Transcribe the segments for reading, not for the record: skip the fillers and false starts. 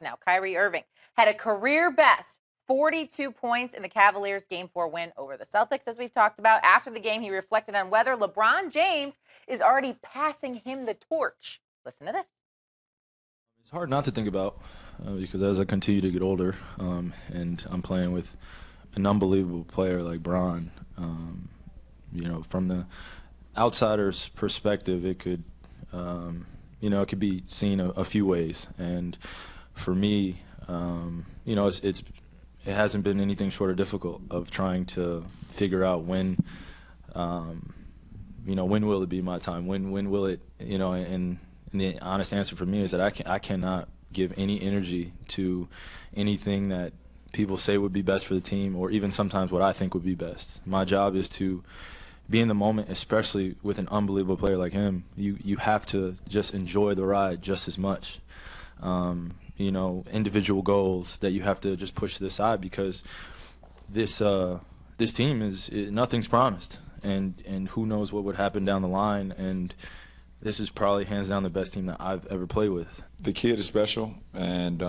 Now, Kyrie Irving had a career best 42 points in the Cavaliers Game 4 win over the Celtics, as we've talked about. After the game, he reflected on whether LeBron James is already passing him the torch. Listen to this. It's hard not to think about because as I continue to get older and I'm playing with an unbelievable player like Bron, from the outsider's perspective, it could, it could be seen a few ways. And for me, it hasn't been anything short of difficult of trying to figure out when will it be my time? When will it, and the honest answer for me is that I cannot give any energy to anything that people say would be best for the team, or even sometimes what I think would be best. My job is to be in the moment, especially with an unbelievable player like him. You have to just enjoy the ride just as much. Individual goals that you have to just push to the side because this team nothing's promised, and who knows what would happen down the line. And this is probably hands down the best team that I've ever played with. The kid is special, and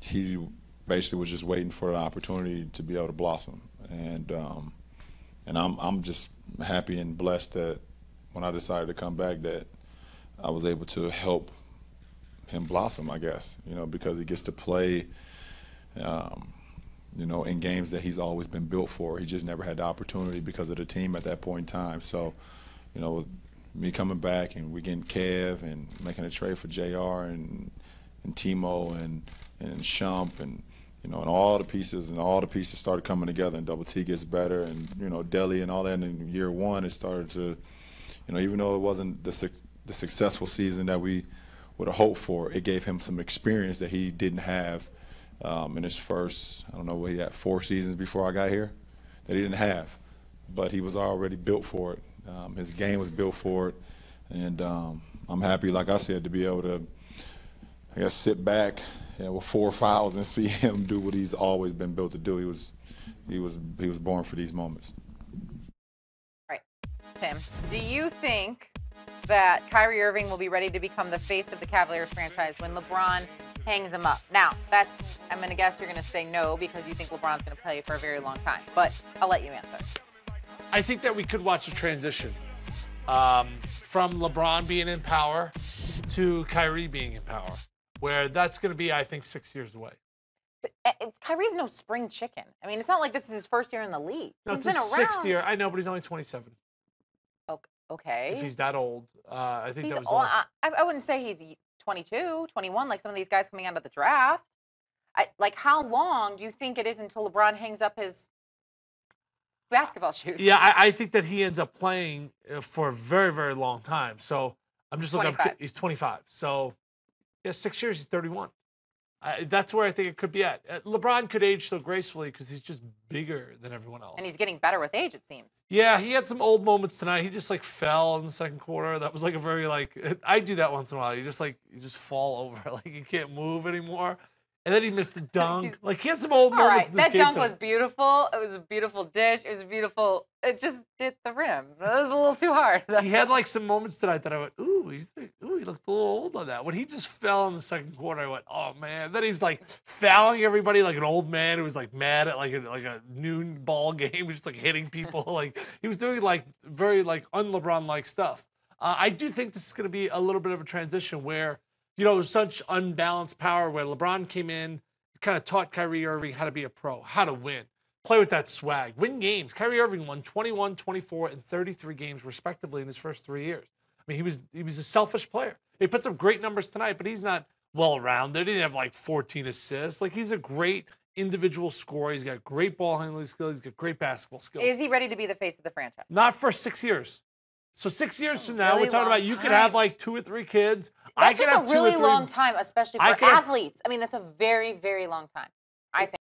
he basically was just waiting for the opportunity to be able to blossom. And I'm just happy and blessed that when I decided to come back that I was able to help him blossom, I guess, because he gets to play, in games that he's always been built for. He just never had the opportunity because of the team at that point in time. So, with me coming back and we getting Kev and making a trade for JR and Timo and Shump and all the pieces started coming together, and Double T gets better, and Deli and all that. And in year one, it started to, even though it wasn't the successful season that we would have hoped for, it gave him some experience that he didn't have in his first, I don't know what he had, 4 seasons before I got here, that he didn't have, but he was already built for it. His game was built for it, and I'm happy, like I said, to be able to, I guess, sit back with 4 fouls and see him do what he's always been built to do. He was born for these moments. All right, Tim, do you think that Kyrie Irving will be ready to become the face of the Cavaliers franchise when LeBron hangs him up? Now, I'm going to guess you're going to say no because you think LeBron's going to play for a very long time, but I'll let you answer. I think that we could watch a transition from LeBron being in power to Kyrie being in power, where that's going to be, I think, 6 years away. But Kyrie's no spring chicken. I mean, it's not like this is his first year in the league. No, he's it's been his around. 6th year. I know, but he's only 27. Okay. If he's that old, I think He's that was the last. I wouldn't say he's 22, 21, like some of these guys coming out of the draft. How long do you think it is until LeBron hangs up his basketball shoes? Yeah, I think that he ends up playing for a very, very long time. So I'm just looking up. He's 25. So, 6 years, he's 31. That's where I think it could be at. LeBron could age so gracefully because he's just bigger than everyone else. And he's getting better with age, it seems. Yeah, he had some old moments tonight. He just fell in the second quarter. That was a very I do that once in a while. You just fall over, you can't move anymore. And then he missed the dunk. He had some old moments in this game. That dunk was beautiful. It was a beautiful dish. It was beautiful. It just hit the rim. It was a little too hard. He had some moments tonight that I went, ooh, he looked a little old on that. When he just fell in the second quarter, I went, oh man. Then he was fouling everybody like an old man who was mad at a noon ball game. He was just hitting people. He was doing very un-LeBron-like stuff. I do think this is going to be a little bit of a transition where, such unbalanced power where LeBron came in, kind of taught Kyrie Irving how to be a pro, how to win, play with that swag, win games. Kyrie Irving won 21, 24, and 33 games respectively in his first 3 years. I mean, he was a selfish player. He put some great numbers tonight, but he's not well-rounded. He didn't have 14 assists. He's a great individual scorer. He's got great ball handling skills. He's got great basketball skills. Is he ready to be the face of the franchise? Not for 6 years. So 6 years from now, really we're talking about you could have 2 or 3 kids. That's just a really long time, especially for athletes. I mean, that's a very, very long time, I think.